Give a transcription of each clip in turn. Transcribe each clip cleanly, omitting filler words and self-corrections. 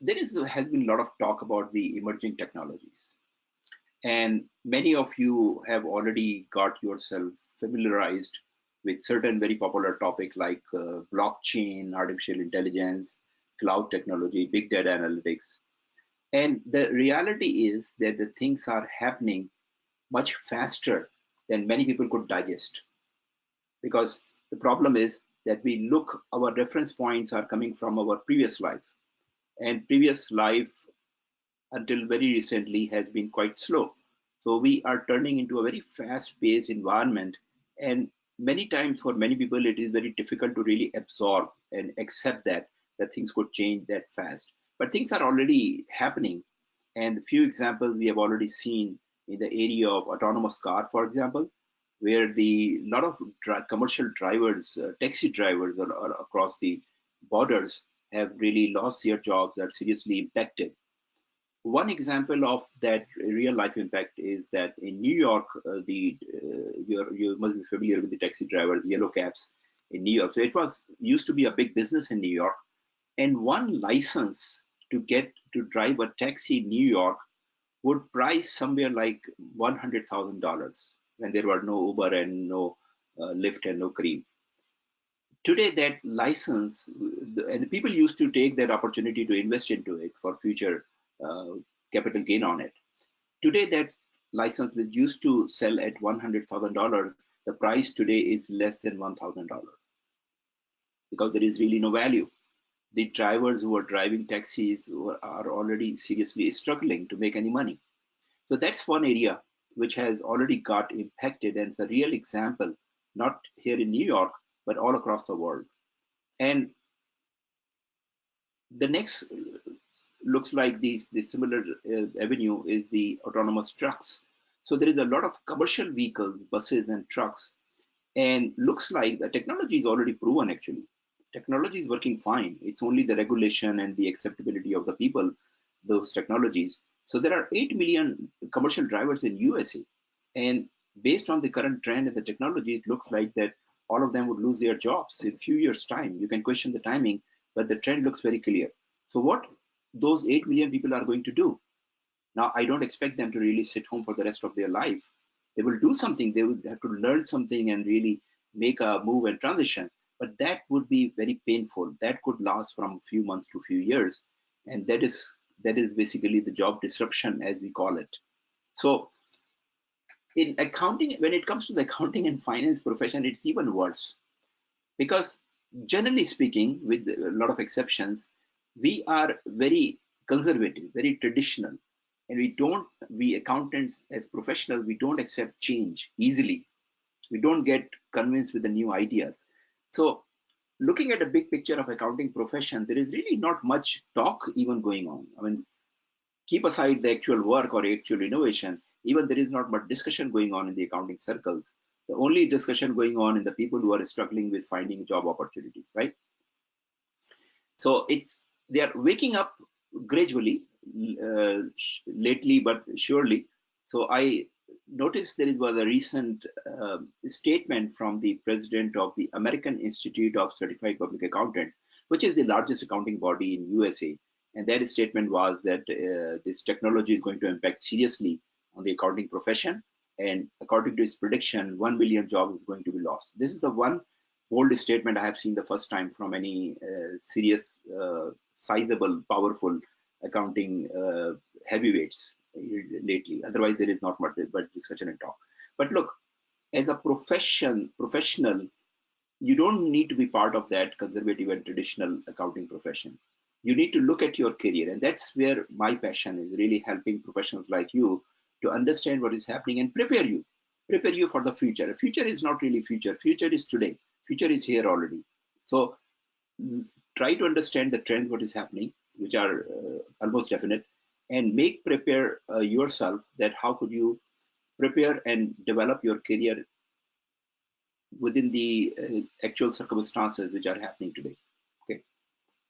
has been a lot of talk about the emerging technologies, and many of you have already got yourself familiarized with certain very popular topics like blockchain, artificial intelligence, cloud technology, big data analytics. And the reality is that the things are happening much faster than many people could digest. Because the problem is that our reference points are coming from our previous life, and previous life until very recently has been quite slow. So we are turning into a very fast-paced environment, and many times for many people it is very difficult to really absorb and accept that things could change that fast. But things are already happening, and a few examples we have already seen in the area of autonomous car, for example, where the lot of commercial drivers, taxi drivers across the borders have really lost their jobs, are seriously impacted. One example of that real life impact is that in New York, you must be familiar with the taxi drivers, yellow cabs in New York. So it was used to be a big business in New York, and one license to get to drive a taxi in New York would price somewhere like $100,000 when there were no Uber and no Lyft and no Cream. Today, that license, and people used to take that opportunity to invest into it for future uh, capital gain on it. Today, that license which used to sell at $100,000, the price today is less than $1,000 because there is really no value. The drivers who are driving taxis are already seriously struggling to make any money. So that's one area which has already got impacted, and it's a real example, not here in New York, but all across the world. And the next looks like the similar avenue is the autonomous trucks. So there is a lot of commercial vehicles, buses and trucks, and looks like the technology is already proven actually. Technology is working fine. It's only the regulation and the acceptability of the people, those technologies. So there are 8 million commercial drivers in USA. And based on the current trend and the technology, it looks like that all of them would lose their jobs in a few years' time. You can question the timing, but the trend looks very clear. So what those 8 million people are going to do? Now, I don't expect them to really sit home for the rest of their life. They will do something. They will have to learn something and really make a move and transition. But that would be very painful. That could last from a few months to a few years. And that is basically the job disruption, as we call it. So in accounting, when it comes to the accounting and finance profession, it's even worse because generally speaking, with a lot of exceptions, we are very conservative, very traditional, and we accountants as professionals, we don't accept change easily. We don't get convinced with the new ideas. So looking at a big picture of accounting profession, there is really not much talk even going on. I mean, keep aside the actual work or actual innovation, even there is not much discussion going on in the accounting circles. The only discussion going on in the people who are struggling with finding job opportunities, right? So they are waking up gradually, lately but surely. So I noticed was a recent statement from the president of the American Institute of Certified Public Accountants, which is the largest accounting body in USA. And that statement was that this technology is going to impact seriously on the accounting profession. And according to his prediction, 1 million jobs is going to be lost. This is the one bold statement I have seen the first time from any serious, sizable, powerful accounting heavyweights lately. Otherwise, there is not much but discussion and talk. But look, as a professional, you don't need to be part of that conservative and traditional accounting profession. You need to look at your career, and that's where my passion is, really helping professionals like you to understand what is happening and prepare you for the future. The future is not really future. Future is today. Future is here already. So try to understand the trends, what is happening, which are almost definite, and prepare yourself that how could you prepare and develop your career within the actual circumstances which are happening today. Okay.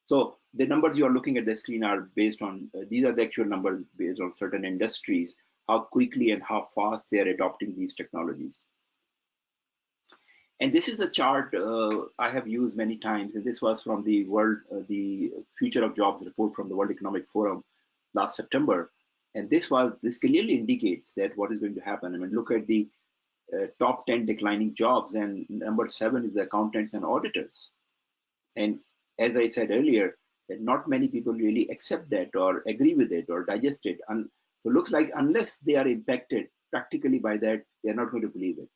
So the numbers you are looking at the screen are based on, these are the actual numbers based on certain industries, how quickly and how fast they are adopting these technologies. And this is a chart I have used many times, and this was from the Future of Jobs report from the World Economic Forum last September. And this clearly indicates that what is going to happen. I mean, look at the top 10 declining jobs, and number 7 is the accountants and auditors. And as I said earlier, that not many people really accept that or agree with it or digest it. And so it looks like unless they are impacted practically by that, they are not going to believe it.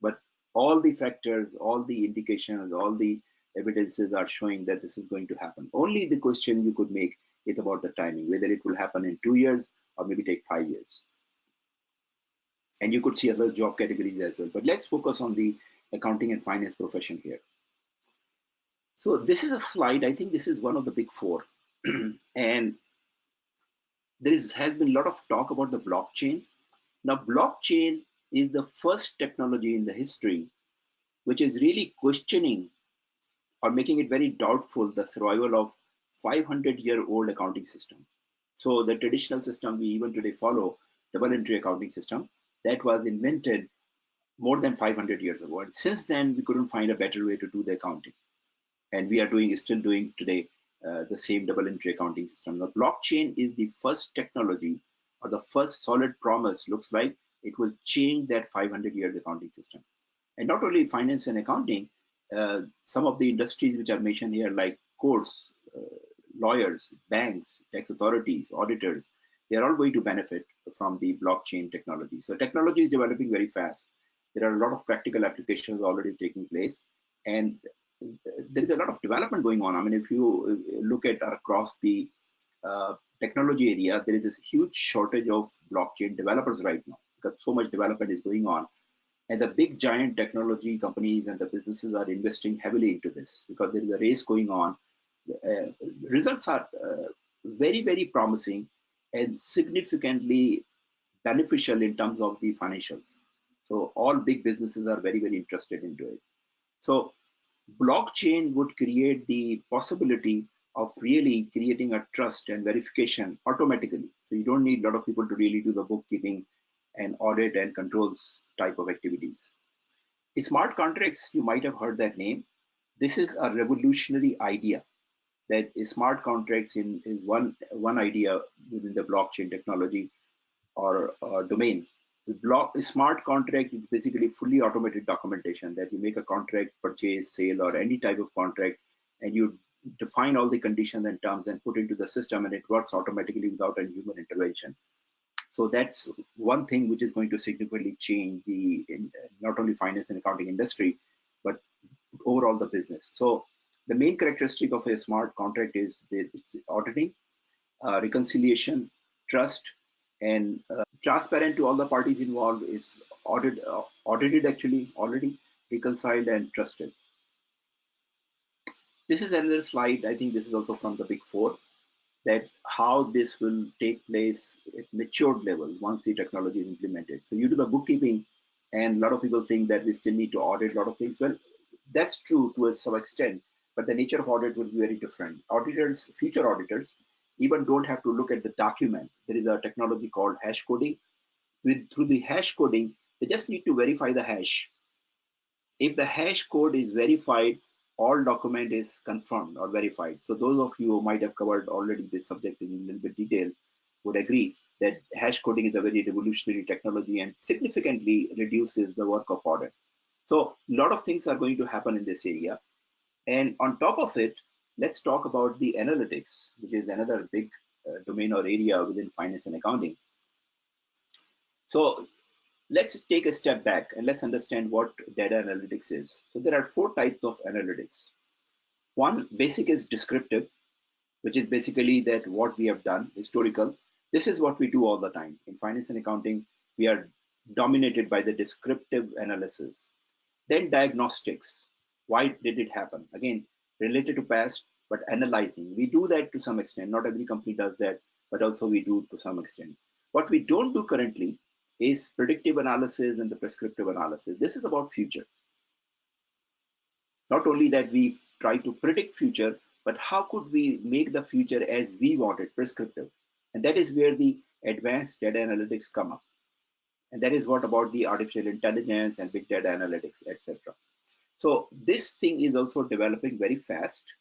But all the factors, all the indications, all the evidences are showing that this is going to happen. Only the question you could make is about the timing, whether it will happen in 2 years or maybe take 5 years. And you could see other job categories as well. But let's focus on the accounting and finance profession here. So this is a slide. I think this is one of the big four. And has been a lot of talk about the blockchain. Now, blockchain is the first technology in the history which is really questioning or making it very doubtful the survival of 500-year-old accounting system. So the traditional system we even today follow, double entry accounting system, that was invented more than 500 years ago. And since then, we couldn't find a better way to do the accounting. And we are still doing today the same double entry accounting system. The blockchain is the first technology or the first solid promise, looks like it will change that 500 years accounting system. And not only finance and accounting, some of the industries which are mentioned here, like courts, lawyers, banks, tax authorities, auditors, they are all going to benefit from the blockchain technology. So technology is developing very fast. There are a lot of practical applications already taking place, and there is a lot of development going on. I mean, if you look at across the technology area, there is this huge shortage of blockchain developers right now because so much development is going on. And the big giant technology companies and the businesses are investing heavily into this because there is a race going on. Results are very, very promising and significantly beneficial in terms of the financials. So all big businesses are very, very interested into it. So blockchain would create the possibility of really creating a trust and verification automatically. So you don't need a lot of people to really do the bookkeeping and audit and controls type of activities. Smart contracts, you might have heard that name. This is a revolutionary idea that smart contracts is one idea within the blockchain technology or domain. The smart contract is basically fully automated documentation that you make a contract, purchase, sale, or any type of contract, and you define all the conditions and terms and put into the system, and it works automatically without any human intervention. So that's one thing which is going to significantly change not only finance and accounting industry, but overall the business. So the main characteristic of a smart contract is that it's auditing, reconciliation, trust, and transparent to all the parties involved, is audited actually already, reconciled, and trusted. This is another slide. I think this is also from the Big Four, that how this will take place at matured level once the technology is implemented. So you do the bookkeeping, and a lot of people think that we still need to audit a lot of things. Well, that's true to some extent, but the nature of audit will be very different. Auditors, future auditors, even don't have to look at the document. There is a technology called hash coding. Through the hash coding, they just need to verify the hash. If the hash code is verified, all document is confirmed or verified. So those of you who might have covered already this subject in a little bit detail would agree that hash coding is a very revolutionary technology and significantly reduces the work of audit. So a lot of things are going to happen in this area. And on top of it, let's talk about the analytics, which is another big domain or area within finance and accounting. So let's take a step back and let's understand what data analytics is. So there are 4 types of analytics. One, basic, is descriptive, which is basically that what we have done, historical. This is what we do all the time. In finance and accounting, we are dominated by the descriptive analysis. Then diagnostics. Why did it happen? Again, related to past, but analyzing. We do that to some extent. Not every company does that, but also we do to some extent. What we don't do currently is predictive analysis and the prescriptive analysis. This is about future. Not only that we try to predict future, but how could we make the future as we want it, prescriptive. And that is where the advanced data analytics come up. And that is what about the artificial intelligence and big data analytics, etc. So this thing is also developing very fast.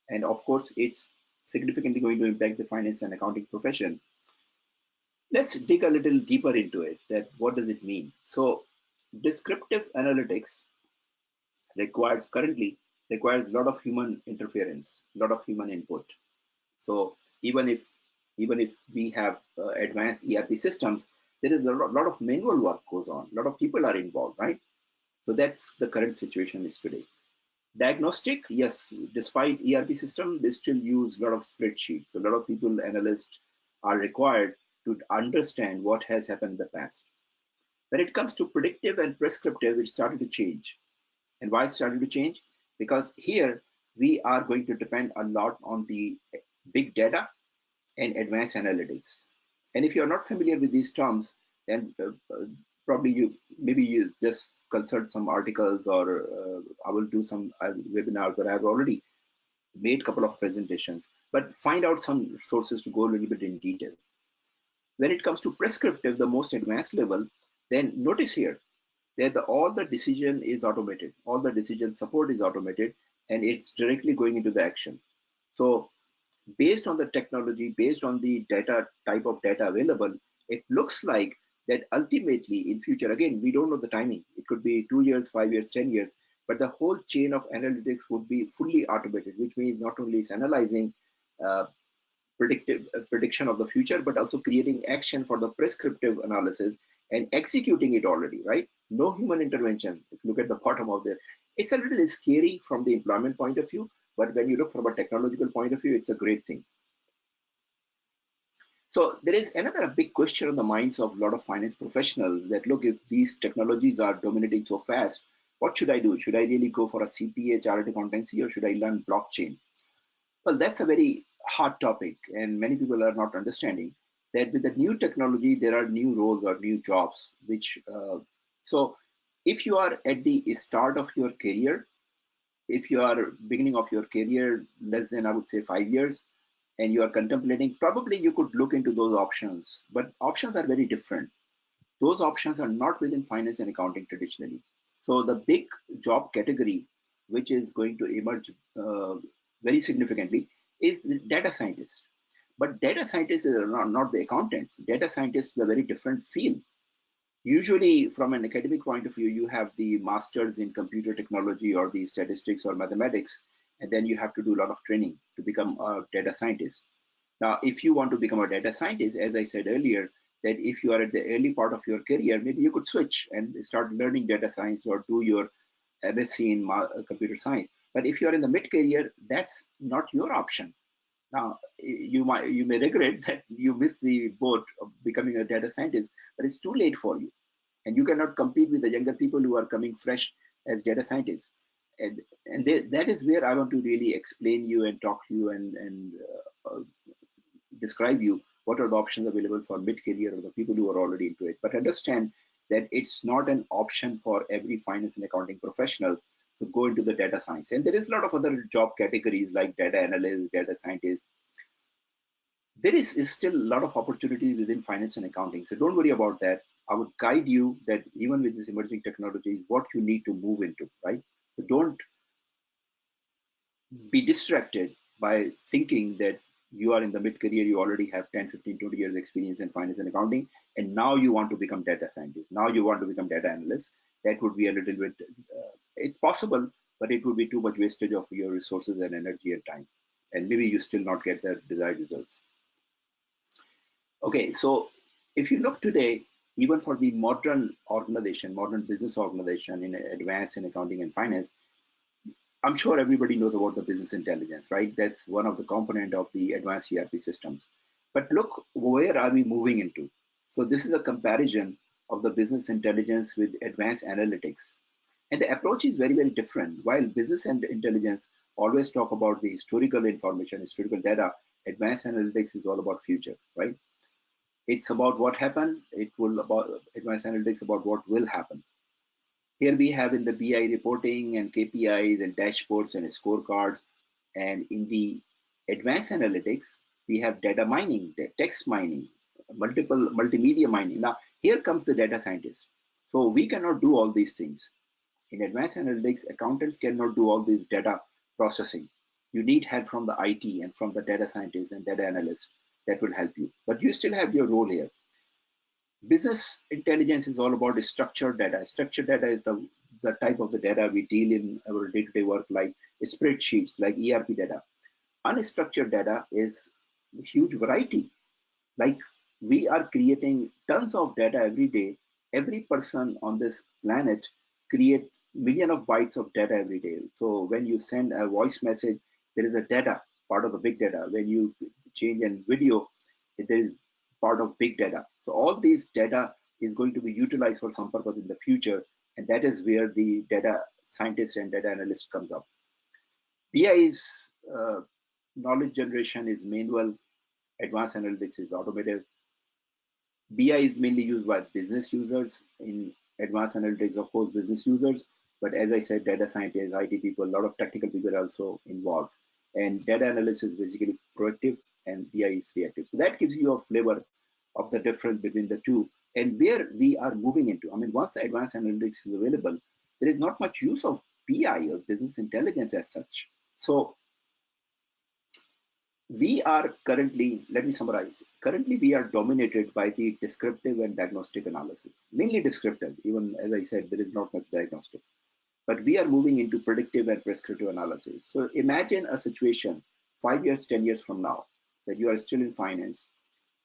And of course, it's significantly going to impact the finance and accounting profession. Let's dig a little deeper into it. That what does it mean? So descriptive analytics currently requires a lot of human interference, a lot of human input. So even if we have advanced ERP systems, there is a lot of manual work goes on. A lot of people are involved, right? So that's the current situation is today. Diagnostic, yes, despite ERP system, they still use a lot of spreadsheets. A lot of people, analysts, are required to understand what has happened in the past. When it comes to predictive and prescriptive, it started to change. And why it started to change? Because here we are going to depend a lot on the big data and advanced analytics. And if you're not familiar with these terms, then probably maybe you just consult some articles, or I will do some webinars, or I've already made a couple of presentations, but find out some sources to go a little bit in detail. When it comes to prescriptive, the most advanced level, then notice here that all the decision is automated, all the decision support is automated, and it's directly going into the action. So based on the technology, based on the data type of data available, it looks like that ultimately in future, again, we don't know the timing. It could be 2 years, 5 years, 10 years, but the whole chain of analytics would be fully automated, which means not only is analyzing uh, prediction of the future, but also creating action for the prescriptive analysis and executing it already, right? No human intervention. If you look at the bottom of there, it's a little scary from the employment point of view, but when you look from a technological point of view, it's a great thing. So there is another big question on the minds of a lot of finance professionals that, look, if these technologies are dominating so fast, what should I do? Should I really go for a CPA, chartered accountancy, or should I learn blockchain? Well, that's a very hard topic, and many people are not understanding that with the new technology, there are new roles or new jobs. So if you are at the start of your career, if you are beginning of your career less than, I would say, 5 years, and you are contemplating, probably you could look into those options, but options are very different. Those options are not within finance and accounting traditionally. So the big job category, which is going to emerge very significantly, is the data scientist. But data scientists are not the accountants. Data scientists is a very different field. Usually, from an academic point of view, you have the masters in computer technology or the statistics or mathematics, and then you have to do a lot of training to become a data scientist. Now, if you want to become a data scientist, as I said earlier, that if you are at the early part of your career, maybe you could switch and start learning data science or do your MSc in computer science. But if you are in the mid-career, that's not your option. Now, you may regret that you missed the boat of becoming a data scientist, but it's too late for you, and you cannot compete with the younger people who are coming fresh as data scientists. And that is where I want to really explain you and talk to you and describe you what are the options available for mid-career or the people who are already into it. But understand that it's not an option for every finance and accounting professionals to go into the data science. And there is a lot of other job categories like data analysts, data scientists. There is still a lot of opportunities within finance and accounting. So don't worry about that. I would guide you that even with this emerging technology, what you need to move into, right? So don't be distracted by thinking that you are in the mid-career, you already have 10, 15, 20 years experience in finance and accounting, and now you want to become data scientist. Now you want to become data analyst. That would be a little bit, it's possible, but it would be too much wastage of your resources and energy and time. And maybe you still not get the desired results. Okay, so if you look today, even for the modern organization, modern business organization in advanced in accounting and finance, I'm sure everybody knows about the business intelligence, right? That's one of the component of the advanced ERP systems. But look, where are we moving into? So this is a comparison of the business intelligence with advanced analytics. And the approach is very, very different. While business and intelligence always talk about the historical information, historical data, advanced analytics is all about future, right? It's about what happened. It will about advanced analytics about what will happen. Here we have in the BI reporting and KPIs and dashboards and scorecards. And in the advanced analytics, we have data mining, text mining, multimedia mining. Now, here comes the data scientist. So we cannot do all these things. In advanced analytics, accountants cannot do all this data processing. You need help from the IT and from the data scientists and data analysts that will help you. But you still have your role here. Business intelligence is all about structured data. Structured data is the type of the data we deal in our day-to-day work, like spreadsheets, like ERP data. Unstructured data is a huge variety. Like we are creating tons of data every day. Every person on this planet create million of bytes of data every day. So when you send a voice message, there is a data, part of the big data. When you change a video, there is part of big data. So all these data is going to be utilized for some purpose in the future. And that is where the data scientist and data analyst comes up. BI's knowledge generation is manual, advanced analytics is automated. BI is mainly used by business users. In advanced analytics, of course, business users. But as I said, data scientists, IT people, a lot of technical people are also involved. And data analysis is basically proactive and BI is reactive. So that gives you a flavor of the difference between the two and where we are moving into. I mean, once the advanced analytics is available, there is not much use of BI or business intelligence as such. So we are currently, let me summarize. Currently, we are dominated by the descriptive and diagnostic analysis, mainly descriptive. Even as I said, there is not much diagnostic. But we are moving into predictive and prescriptive analysis. So imagine a situation 5 years, 10 years from now that you are still in finance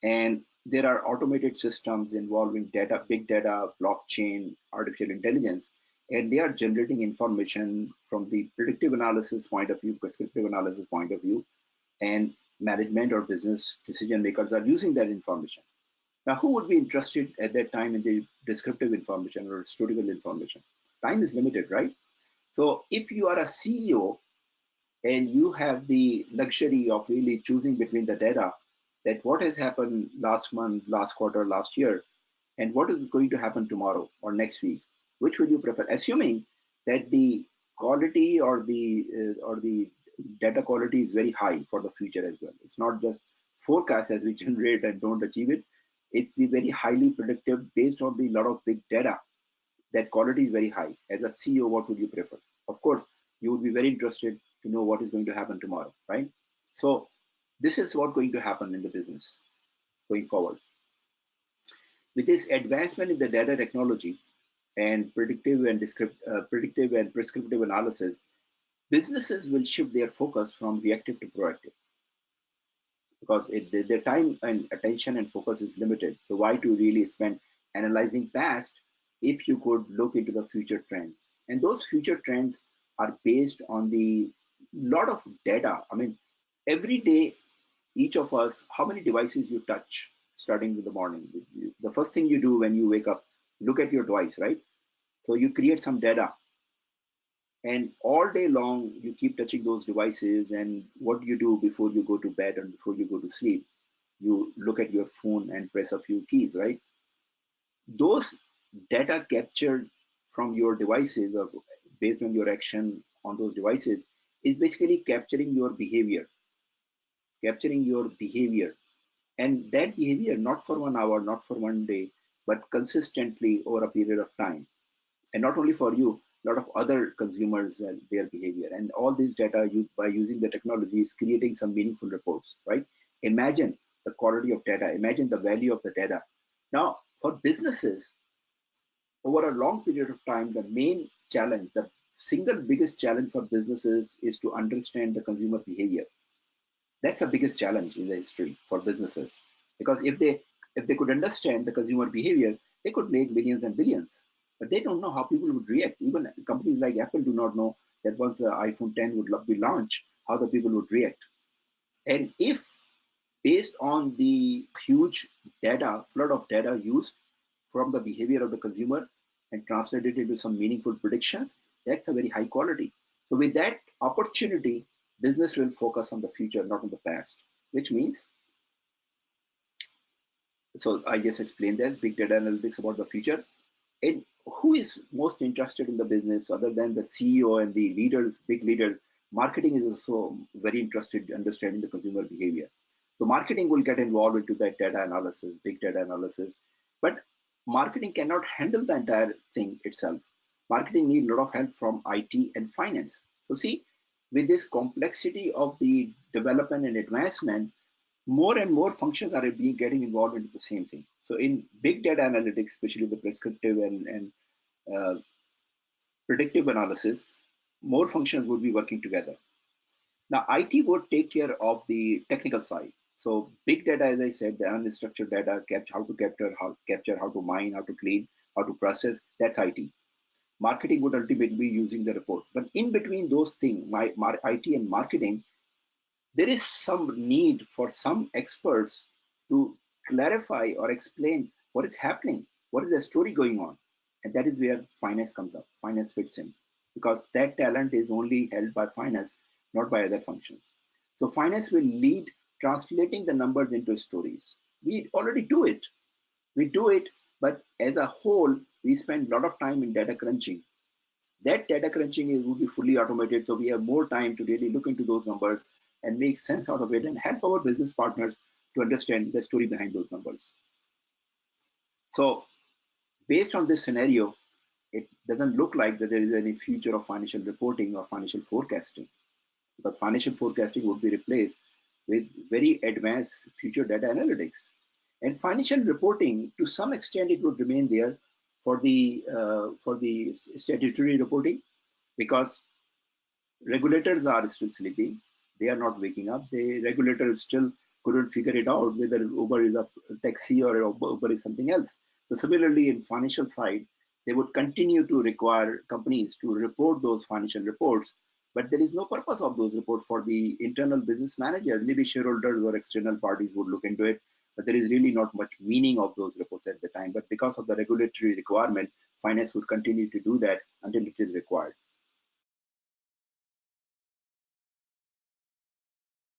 and there are automated systems involving data, big data, blockchain, artificial intelligence, and they are generating information from the predictive analysis point of view, prescriptive analysis point of view, and management or business decision makers are using that information. Now, who would be interested at that time in the descriptive information or historical information? Time is limited, right? So if you are a CEO and you have the luxury of really choosing between the data, that what has happened last month, last quarter, last year, and what is going to happen tomorrow or next week, which would you prefer? Assuming that the quality or the data quality is very high for the future as well. It's not just forecast as we generate and don't achieve it. It's the very highly predictive based on the lot of big data. That quality is very high. As a CEO, what would you prefer? Of course, you would be very interested to know what is going to happen tomorrow, right? So this is what's going to happen in the business going forward. With this advancement in the data technology and predictive and prescriptive analysis, businesses will shift their focus from reactive to proactive because their time and attention and focus is limited. So why to really spend analyzing past if you could look into the future trends? And those future trends are based on the lot of data. I mean, every day, each of us, how many devices you touch starting with the morning? The first thing you do when you wake up, look at your device, right? So you create some data and all day long you keep touching those devices. And what do you do before you go to bed and before you go to sleep? You look at your phone and press a few keys, right? Those data captured from your devices or based on your action on those devices is basically capturing your behavior, and that behavior not for 1 hour, not for one day, but consistently over a period of time. And not only for you, a lot of other consumers and their behavior. And all this data by using the technology is creating some meaningful reports, right? Imagine the quality of data, imagine the value of the data. Now, for businesses, over a long period of time, the main challenge, the single biggest challenge for businesses is to understand the consumer behavior. That's the biggest challenge in the history for businesses. Because if they could understand the consumer behavior, they could make millions and billions. But they don't know how people would react. Even companies like Apple do not know that once the iPhone 10 would be launched, how the people would react. And if based on the huge data, flood of data used from the behavior of the consumer and translated into some meaningful predictions, that's a very high quality. So with that opportunity, business will focus on the future, not on the past, which means, so I just explained that big data analytics about the future. And who is most interested in the business other than the CEO and the leaders, big leaders? Marketing is also very interested in understanding the consumer behavior. So marketing will get involved into that data analysis, big data analysis, but marketing cannot handle the entire thing itself. Marketing need a lot of help from IT and finance. So see, with this complexity of the development and advancement, more and more functions are being getting involved into the same thing. So in big data analytics, especially the prescriptive and uh, predictive analysis, more functions would be working together. Now, IT would take care of the technical side. So big data, as I said, the unstructured data, how to capture, how to mine, how to clean, how to process, that's IT. Marketing would ultimately be using the reports. But in between those things, IT and marketing, there is some need for some experts to clarify or explain what is happening, what is the story going on. And that is where finance comes up. Finance fits in because that talent is only held by finance, not by other functions. So finance will lead translating the numbers into stories. We already do it. We do it, but as a whole, we spend a lot of time in data crunching. That data crunching will be fully automated, so we have more time to really look into those numbers and make sense out of it and help our business partners to understand the story behind those numbers. So based on this scenario, it doesn't look like that there is any future of financial reporting or financial forecasting, because financial forecasting would be replaced with very advanced future data analytics. And financial reporting, to some extent, it would remain there for the statutory reporting, because regulators are still sleeping. They are not waking up. The regulators still couldn't figure it out whether Uber is a taxi or Uber is something else. So similarly, in financial side, they would continue to require companies to report those financial reports, but there is no purpose of those reports for the internal business manager. Maybe shareholders or external parties would look into it, but there is really not much meaning of those reports at the time. But because of the regulatory requirement, finance would continue to do that until it is required.